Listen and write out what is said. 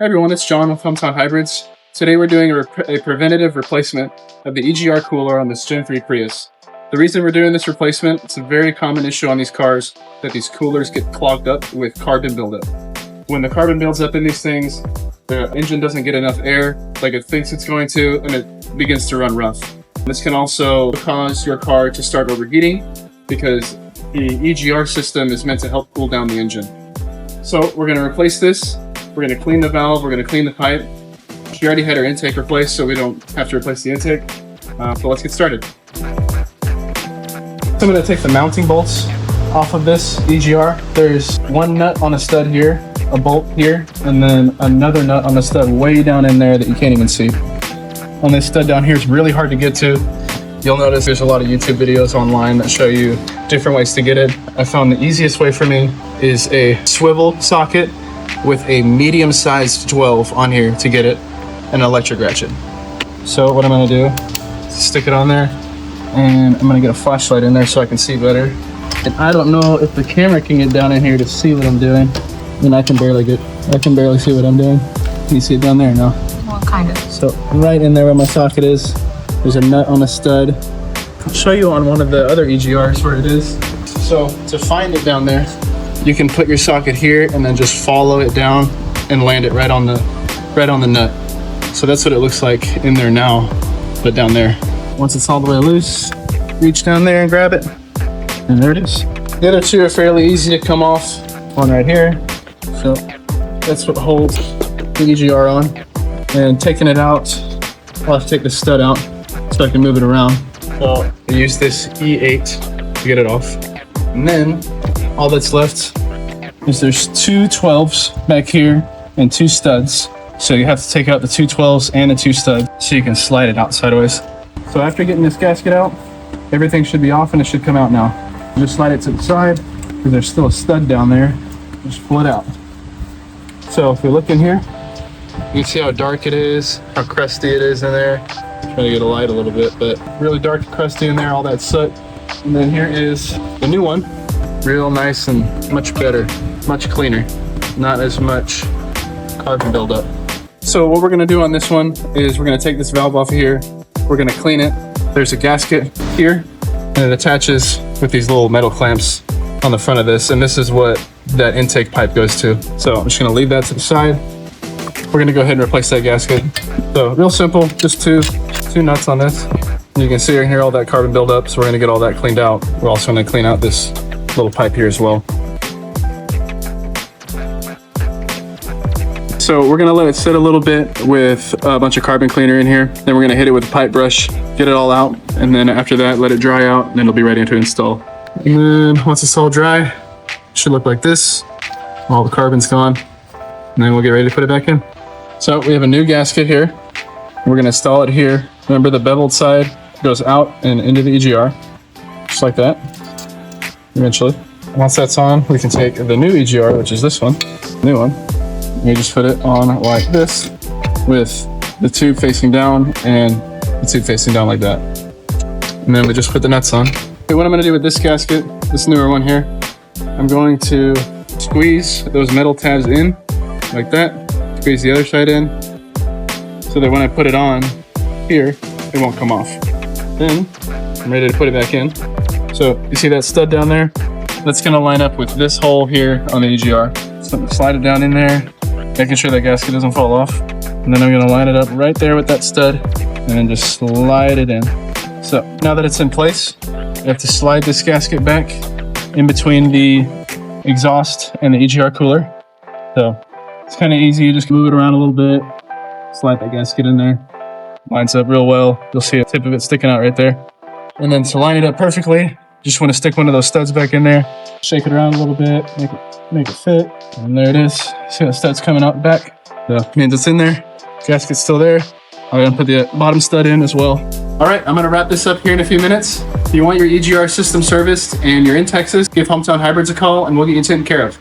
Hey everyone, it's John with Hometown Hybrids. Today we're doing a preventative replacement of the EGR cooler on this Gen 3 Prius. The reason we're doing this replacement, it's a very common issue on these cars that these coolers get clogged up with carbon buildup. When the carbon builds up in these things, the engine doesn't get enough air like it thinks it's going to, and it begins to run rough. This can also cause your car to start overheating because the EGR system is meant to help cool down the engine. So we're going to replace this. We're going to clean the valve, we're going to clean the pipe. She already had her intake replaced, so we don't have to replace the intake. So let's get started. So I'm going to take the mounting bolts off of this EGR. There's one nut on a stud here, a bolt here, and then another nut on a stud way down in there that you can't even see. On this stud down here, it's really hard to get to. You'll notice there's a lot of YouTube videos online that show you different ways to get it. I found the easiest way for me is a swivel socket with a medium-sized 12 on here to get it, an electric ratchet. So what I'm gonna do is stick it on there, and I'm gonna get a flashlight in there so I can see better. And I don't know if the camera can get down in here to see what I'm doing. And I can barely see what I'm doing. Can you see it down there? No? Well, kind of. So right in there where my socket is, there's a nut on a stud. I'll show you on one of the other EGRs where it is. So to find it down there, you can put your socket here and then just follow it down and land it right on the nut. So that's what it looks like in there now, but down there. Once it's all the way loose, reach down there and grab it, and there it is. The other two are fairly easy to come off. One right here. So that's what holds the EGR on. And taking it out, I'll have to take the stud out so I can move it around. So I use this E8 to get it off. And then all that's left is there's two 12s back here and two studs. So you have to take out the two 12s and the two studs so you can slide it out sideways. So after getting this gasket out, everything should be off and it should come out now. You just slide it to the side because there's still a stud down there. Just pull it out. So if we look in here, you can see how dark it is, how crusty it is in there. I'm trying to get a light a little bit, but really dark and crusty in there, all that soot. And then here is the new one. Real nice and much better, much cleaner. Not as much carbon buildup. So what we're gonna do on this one is we're gonna take this valve off of here. We're gonna clean it. There's a gasket here and it attaches with these little metal clamps on the front of this. And this is what that intake pipe goes to. So I'm just gonna leave that to the side. We're gonna go ahead and replace that gasket. So real simple, just two nuts on this. You can see here all that carbon buildup. So we're gonna get all that cleaned out. We're also gonna clean out this little pipe here as well. So we're gonna let it sit a little bit with a bunch of carbon cleaner in here. Then we're gonna hit it with a pipe brush, get it all out. And then after that, let it dry out, and then it'll be ready to install. And then once it's all dry, it should look like this. All the carbon's gone. And then we'll get ready to put it back in. So we have a new gasket here. We're gonna install it here. Remember the beveled side goes out and into the EGR, just like that. Eventually. Once that's on, we can take the new EGR, which is this one, new one. We just put it on like this with the tube facing down and the tube facing down like that. And then we just put the nuts on. Okay, what I'm gonna do with this gasket, this newer one here, I'm going to squeeze those metal tabs in like that, squeeze the other side in, so that when I put it on here, it won't come off. Then I'm ready to put it back in. So you see that stud down there? That's gonna line up with this hole here on the EGR. So I'm gonna slide it down in there, making sure that gasket doesn't fall off. And then I'm gonna line it up right there with that stud and then just slide it in. So now that it's in place, you have to slide this gasket back in between the exhaust and the EGR cooler. So it's kind of easy, you just move it around a little bit, slide that gasket in there, lines up real well. You'll see a tip of it sticking out right there. And then to line it up perfectly, just want to stick one of those studs back in there, shake it around a little bit, make it fit, and there it is. See the studs coming out back? So means it's in there, gasket's still there. I'm gonna put the bottom stud in as well. All right, I'm gonna wrap this up here in a few minutes. If you want your EGR system serviced and you're in Texas, give Hometown Hybrids a call and we'll get you taken care of.